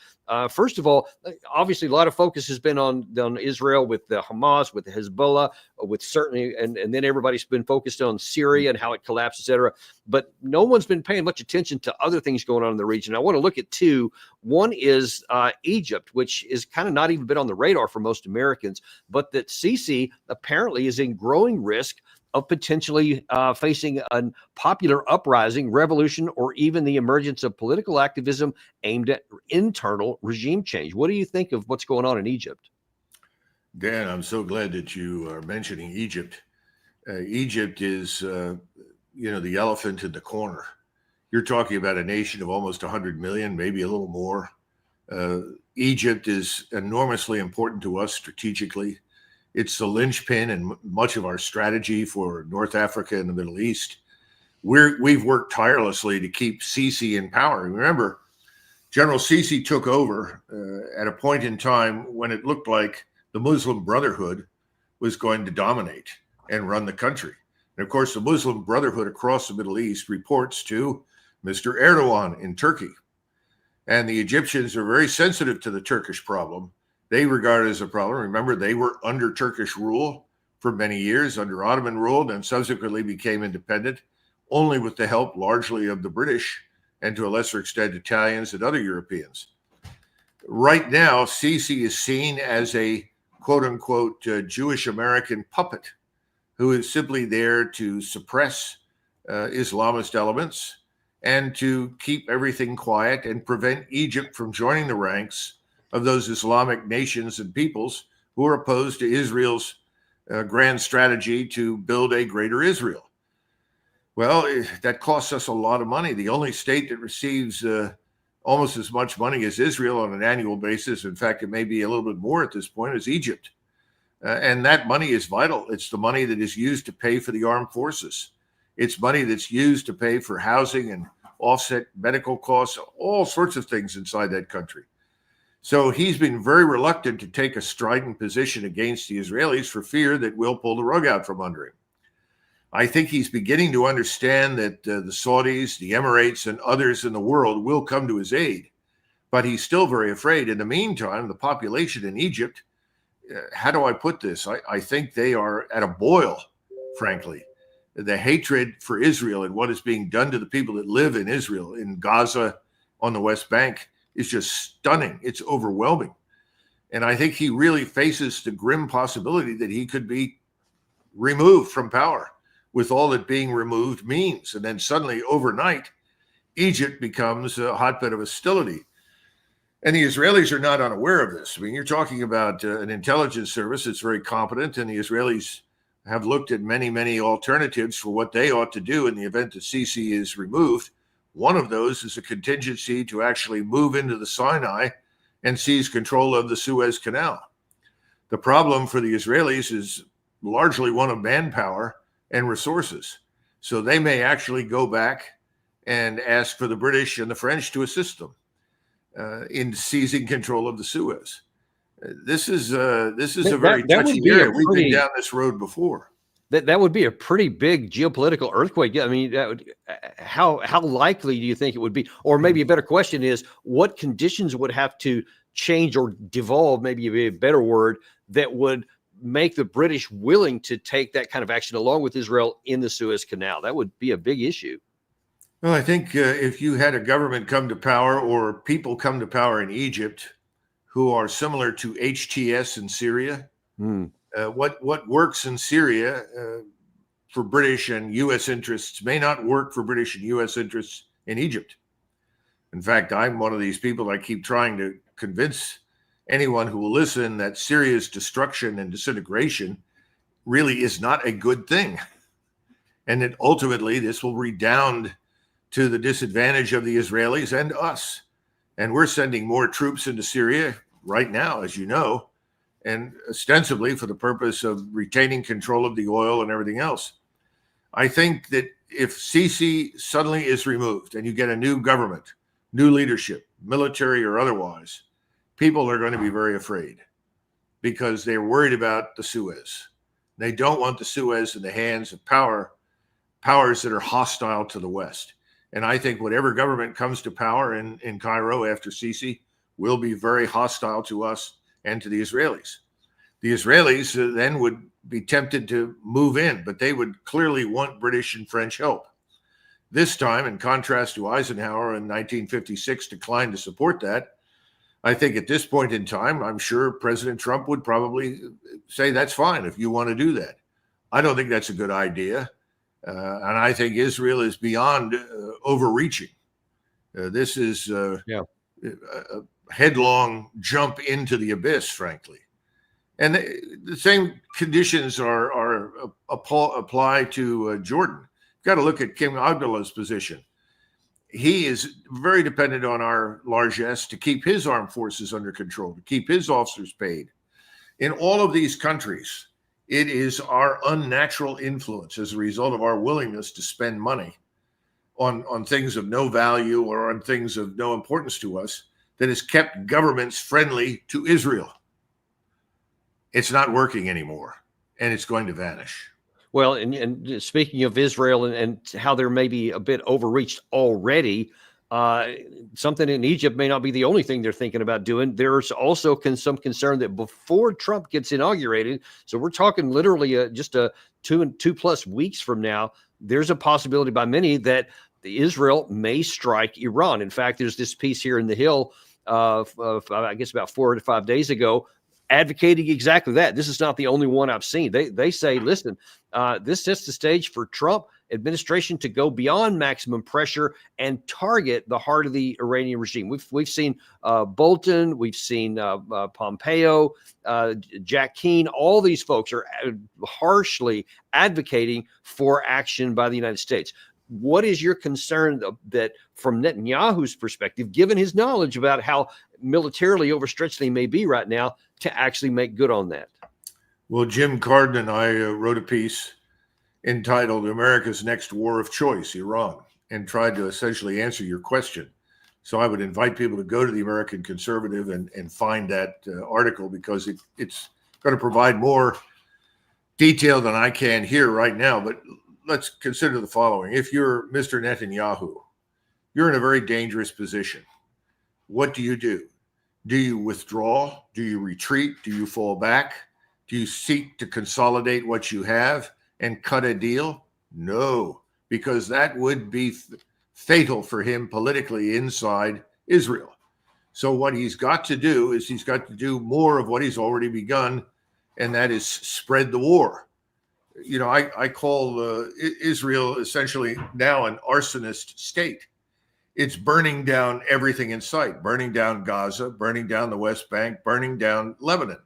First of all, obviously, a lot of focus has been on Israel with the Hamas, with the Hezbollah, with certainly, and then everybody's been focused on Syria and how it collapsed, et cetera. But no one's been paying much attention to other things going on in the region. I want to look at two. One is Egypt, which is kind of not even been on the radar for most Americans, but that Sisi apparently is in growing risk of potentially facing a popular uprising, revolution, or even the emergence of political activism aimed at internal regime change. What do you think of what's going on in Egypt? Dan, I'm so glad that you are mentioning Egypt. Egypt is, the elephant in the corner. You're talking about a nation of almost 100 million, maybe a little more. Egypt is enormously important to us strategically. It's the linchpin in much of our strategy for North Africa and the Middle East. We've worked tirelessly to keep Sisi in power. Remember, General Sisi took over at a point in time when it looked like the Muslim Brotherhood was going to dominate and run the country. And of course, the Muslim Brotherhood across the Middle East reports to Mr. Erdogan in Turkey. And the Egyptians are very sensitive to the Turkish problem. They regard it as a problem. Remember, they were under Turkish rule for many years, under Ottoman rule, and subsequently became independent, only with the help largely of the British and to a lesser extent Italians and other Europeans. Right now, Sisi is seen as a quote-unquote Jewish American puppet who is simply there to suppress Islamist elements and to keep everything quiet and prevent Egypt from joining the ranks of those Islamic nations and peoples who are opposed to Israel's grand strategy to build a greater Israel. Well, that costs us a lot of money. The only state that receives almost as much money as Israel on an annual basis, in fact, it may be a little bit more at this point, is Egypt. And that money is vital. It's the money that is used to pay for the armed forces. It's money that's used to pay for housing and offset medical costs, all sorts of things inside that country. So he's been very reluctant to take a strident position against the Israelis for fear that we'll pull the rug out from under him. I think he's beginning to understand that the Saudis, the Emirates, and others in the world will come to his aid, but he's still very afraid. In the meantime, the population in Egypt, how do I put this? I think they are at a boil, frankly. The hatred for Israel and what is being done to the people that live in Israel, in Gaza, on the West Bank, is just stunning. It's overwhelming. And I think he really faces the grim possibility that he could be removed from power, with all that being removed means. And then suddenly, overnight, Egypt becomes a hotbed of hostility. And the Israelis are not unaware of this. I mean, you're talking about an intelligence service that's very competent, and the Israelis have looked at many, many alternatives for what they ought to do in the event that Sisi is removed. One of those is a contingency to actually move into the Sinai and seize control of the Suez Canal. The problem for the Israelis is largely one of manpower and resources. So they may actually go back and ask for the British and the French to assist them in seizing control of the Suez. This is a very touchy area. We've been down this road before. That would be a pretty big geopolitical earthquake. I mean, that would, how likely do you think it would be? Or maybe a better question is, what conditions would have to change or devolve, maybe a better word, that would make the British willing to take that kind of action along with Israel in the Suez Canal? That would be a big issue. Well, I think if you had a government come to power or people come to power in Egypt who are similar to HTS in Syria, what works in Syria for British and U.S. interests may not work for British and U.S. interests in Egypt. In fact, I'm one of these people I keep trying to convince anyone who will listen that Syria's destruction and disintegration really is not a good thing. And that ultimately this will redound to the disadvantage of the Israelis and us. And we're sending more troops into Syria right now, as you know, and ostensibly for the purpose of retaining control of the oil and everything else. I think that if Sisi suddenly is removed and you get a new government, new leadership, military or otherwise, people are going to be very afraid because they're worried about the Suez. They don't want the Suez in the hands of powers that are hostile to the West. And I think whatever government comes to power in Cairo after Sisi will be very hostile to us and to the Israelis. The Israelis then would be tempted to move in, but they would clearly want British and French help. This time, in contrast to Eisenhower in 1956 declined to support that, I think at this point in time, I'm sure President Trump would probably say, that's fine if you want to do that. I don't think that's a good idea. And I think Israel is beyond overreaching. This is a headlong jump into the abyss, frankly. And the same conditions are apply to Jordan. You've got to look at King Abdullah's position. He is very dependent on our largesse to keep his armed forces under control, to keep his officers paid. In all of these countries, it is our unnatural influence as a result of our willingness to spend money on things of no value or on things of no importance to us that has kept governments friendly to Israel. It's not working anymore, and it's going to vanish. Well, and speaking of Israel and how they're maybe a bit overreached already, something in Egypt may not be the only thing they're thinking about doing. There's also some concern that before Trump gets inaugurated, so we're talking literally just 2+ weeks from now, there's a possibility by many that Israel may strike Iran. In fact, there's this piece here in the Hill, I guess about 4 to 5 days ago, advocating exactly that. This is not the only one I've seen. They say, listen, this sets the stage for Trump administration to go beyond maximum pressure and target the heart of the Iranian regime. We've seen Bolton, we've seen Pompeo, Jack Keane. All these folks are harshly advocating for action by the United States. What is your concern that from Netanyahu's perspective, given his knowledge about how militarily overstretched they may be right now, to actually make good on that? Well, Jim Carden and I wrote a piece entitled America's Next War of Choice, Iran, and tried to essentially answer your question. So I would invite people to go to the American Conservative and find that article, because it's going to provide more detail than I can here right now. But let's consider the following. If you're Mr. Netanyahu, you're in a very dangerous position. What do? Do you withdraw? Do you retreat? Do you fall back? Do you seek to consolidate what you have and cut a deal? No, because that would be fatal for him politically inside Israel. So what he's got to do is he's got to do more of what he's already begun, and that is spread the war. You know, I call Israel essentially now an arsonist state. It's burning down everything in sight, burning down Gaza, burning down the West Bank, burning down Lebanon.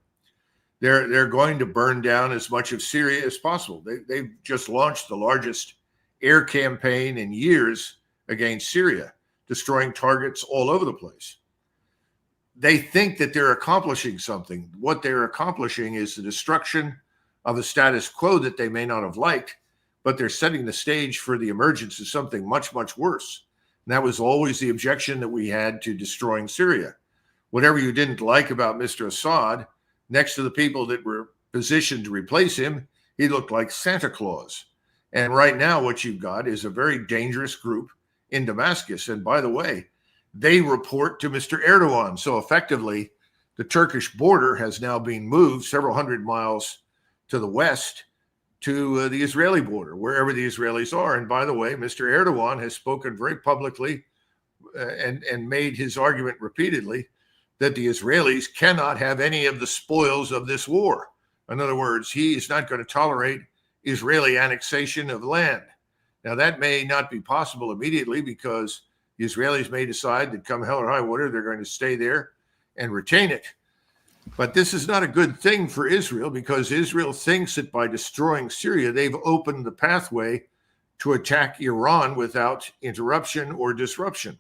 They're going to burn down as much of Syria as possible. They've just launched the largest air campaign in years against Syria, destroying targets all over the place. They think that they're accomplishing something. What they're accomplishing is the destruction of a status quo that they may not have liked, but they're setting the stage for the emergence of something much, much worse. And that was always the objection that we had to destroying Syria. Whatever you didn't like about Mr. Assad, next to the people that were positioned to replace him, he looked like Santa Claus. And right now what you've got is a very dangerous group in Damascus. And by the way, they report to Mr. Erdogan. So effectively, the Turkish border has now been moved several hundred miles to the west to the Israeli border, wherever the Israelis are. And by the way, Mr. Erdogan has spoken very publicly and made his argument repeatedly that the Israelis cannot have any of the spoils of this war. In other words, he is not going to tolerate Israeli annexation of land. Now, that may not be possible immediately because the Israelis may decide that come hell or high water, they're going to stay there and retain it. But this is not a good thing for Israel because Israel thinks that by destroying Syria, they've opened the pathway to attack Iran without interruption or disruption.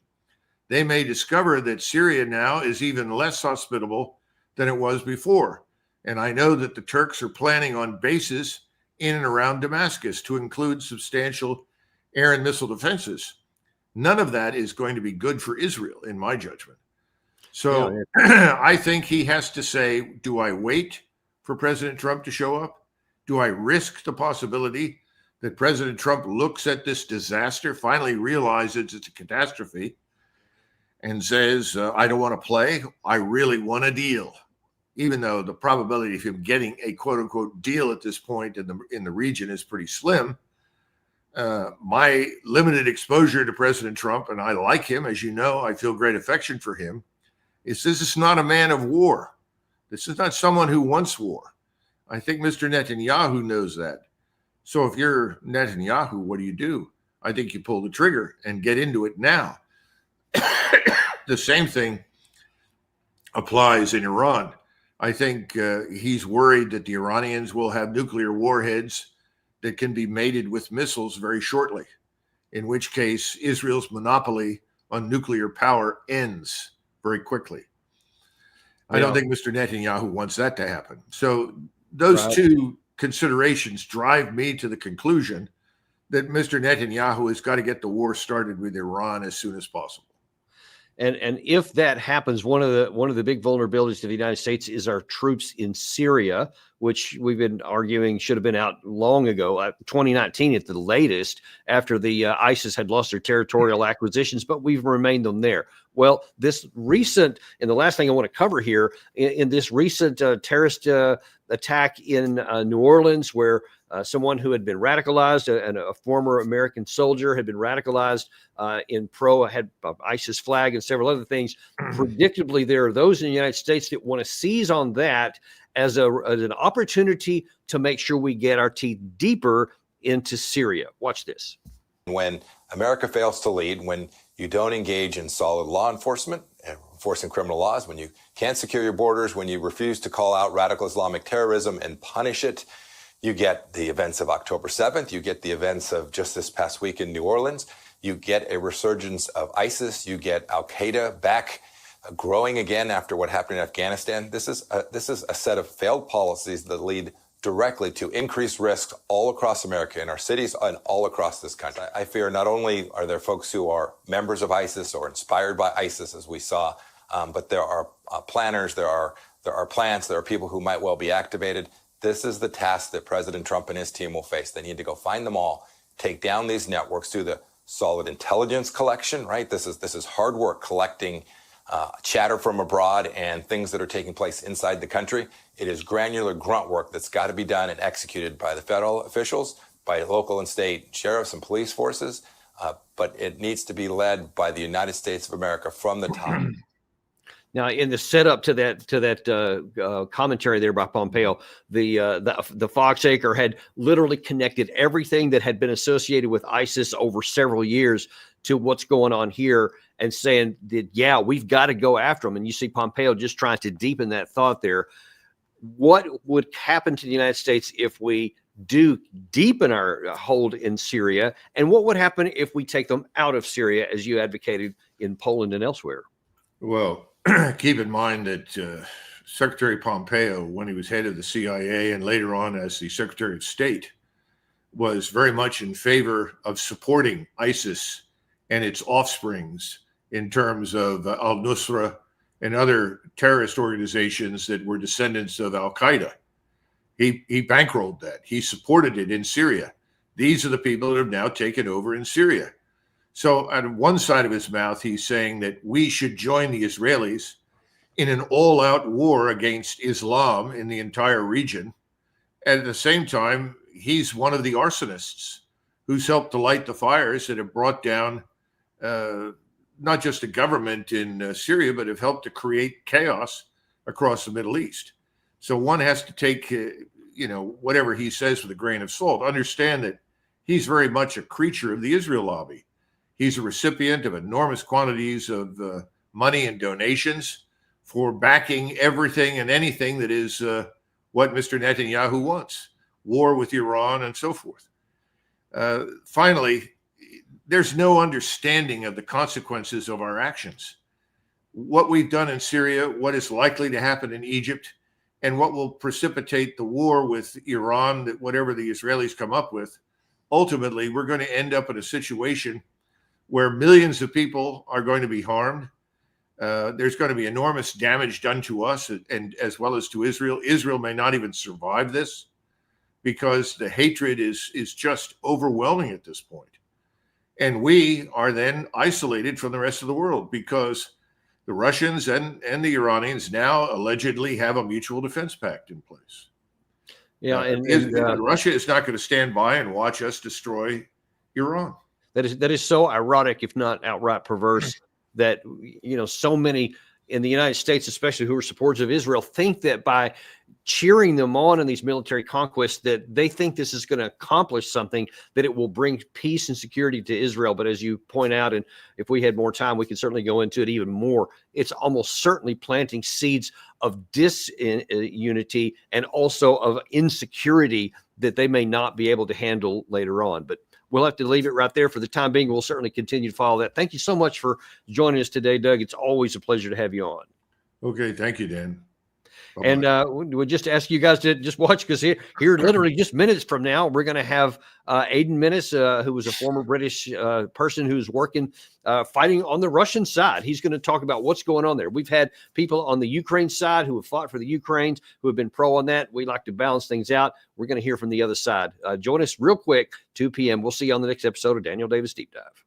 They may discover that Syria now is even less hospitable than it was before. And I know that the Turks are planning on bases in and around Damascus to include substantial air and missile defenses. None of that is going to be good for Israel, in my judgment. So I think he has to say, do I wait for President Trump to show up? Do I risk the possibility that President Trump looks at this disaster, finally realizes it's a catastrophe, and says, I don't want to play. I really want a deal, even though the probability of him getting a quote unquote deal at this point in the region is pretty slim. My limited exposure to President Trump, and I like him, as you know, I feel great affection for him, is this is not a man of war. This is not someone who wants war. I think Mr. Netanyahu knows that. So if you're Netanyahu, what do? I think you pull the trigger and get into it now. The same thing applies in Iran. I think he's worried that the Iranians will have nuclear warheads that can be mated with missiles very shortly, in which case Israel's monopoly on nuclear power ends very quickly. I don't think Mr. Netanyahu wants that to happen. So those two considerations drive me to the conclusion that Mr. Netanyahu has got to get the war started with Iran as soon as possible. And if that happens, one of the big vulnerabilities to the United States is our troops in Syria, which we've been arguing should have been out long ago, 2019 at the latest, after the ISIS had lost their territorial acquisitions, but we've remained on there. Well, this recent, and the last thing I want to cover here, in this recent terrorist attack in New Orleans, where someone who had been radicalized, and a former American soldier had been radicalized in had ISIS flag and several other things. Predictably, there are those in the United States that want to seize on that as an opportunity to make sure we get our teeth deeper into Syria. Watch this. When America fails to lead, when you don't engage in solid law enforcement and enforcing criminal laws, when you can't secure your borders, when you refuse to call out radical Islamic terrorism and punish it, you get the events of October 7th. You get the events of just this past week in New Orleans. You get a resurgence of ISIS. You get Al-Qaeda back growing again after what happened in Afghanistan. This is a set of failed policies that lead directly to increased risks all across America, in our cities and all across this country. I fear not only are there folks who are members of ISIS or inspired by ISIS, as we saw, but there are planners, there are plans, there are people who might well be activated. This is the task that President Trump and his team will face. They need to go find them all take down these networks through the solid intelligence collection, right? This is hard work collecting chatter from abroad and things that are taking place inside the country. It is granular grunt work that's got to be done and executed by the federal officials, by local and state sheriffs and police forces, but it needs to be led by the United States of America from the top. Now, in the setup to that commentary there by Pompeo, the Foxacre had literally connected everything that had been associated with ISIS over several years to what's going on here, and saying that, yeah, we've got to go after them. And you see Pompeo just trying to deepen that thought there. What would happen to the United States if we do deepen our hold in Syria? And what would happen if we take them out of Syria, as you advocated in Poland and elsewhere? Well, keep in mind that Secretary Pompeo, when he was head of the CIA and later on as the Secretary of State, was very much in favor of supporting ISIS and its offsprings in terms of al-Nusra and other terrorist organizations that were descendants of al-Qaeda. He bankrolled that. He supported it in Syria. These are the people that have now taken over in Syria. So on one side of his mouth, he's saying that we should join the Israelis in an all-out war against Islam in the entire region. And at the same time, he's one of the arsonists who's helped to light the fires that have brought down not just a government in Syria, but have helped to create chaos across the Middle East. So one has to take, whatever he says with a grain of salt. Understand that he's very much a creature of the Israel lobby. He's a recipient of enormous quantities of money and donations for backing everything and anything that is what Mr. Netanyahu wants, war with Iran and so forth. Finally, there's no understanding of the consequences of our actions. What we've done in Syria, what is likely to happen in Egypt, and what will precipitate the war with Iran, that whatever the Israelis come up with, ultimately we're going to end up in a situation where millions of people are going to be harmed. There's going to be enormous damage done to us and as well as to Israel. Israel may not even survive this because the hatred is just overwhelming at this point. And we are then isolated from the rest of the world because the Russians and the Iranians now allegedly have a mutual defense pact in place. Yeah, Russia is not going to stand by and watch us destroy Iran. That is so ironic, if not outright perverse, that so many in the United States, especially who are supporters of Israel, think that by cheering them on in these military conquests, that they think this is going to accomplish something, that it will bring peace and security to Israel. But as you point out, and if we had more time, we could certainly go into it even more. It's almost certainly planting seeds of disunity and also of insecurity that they may not be able to handle later on. But we'll have to leave it right there for the time being. We'll certainly continue to follow that. Thank you so much for joining us today, Doug. It's always a pleasure to have you on. Okay. Thank you, Dan. Bye-bye. And we'll just ask you guys to just watch, because here literally just minutes from now, we're going to have Aidan Minnis, who was a former British person who's working, fighting on the Russian side. He's going to talk about what's going on there. We've had people on the Ukraine side who have fought for the Ukrainians, who have been pro on that. We like to balance things out. We're going to hear from the other side. Join us real quick, 2 p.m. We'll see you on the next episode of Daniel Davis Deep Dive.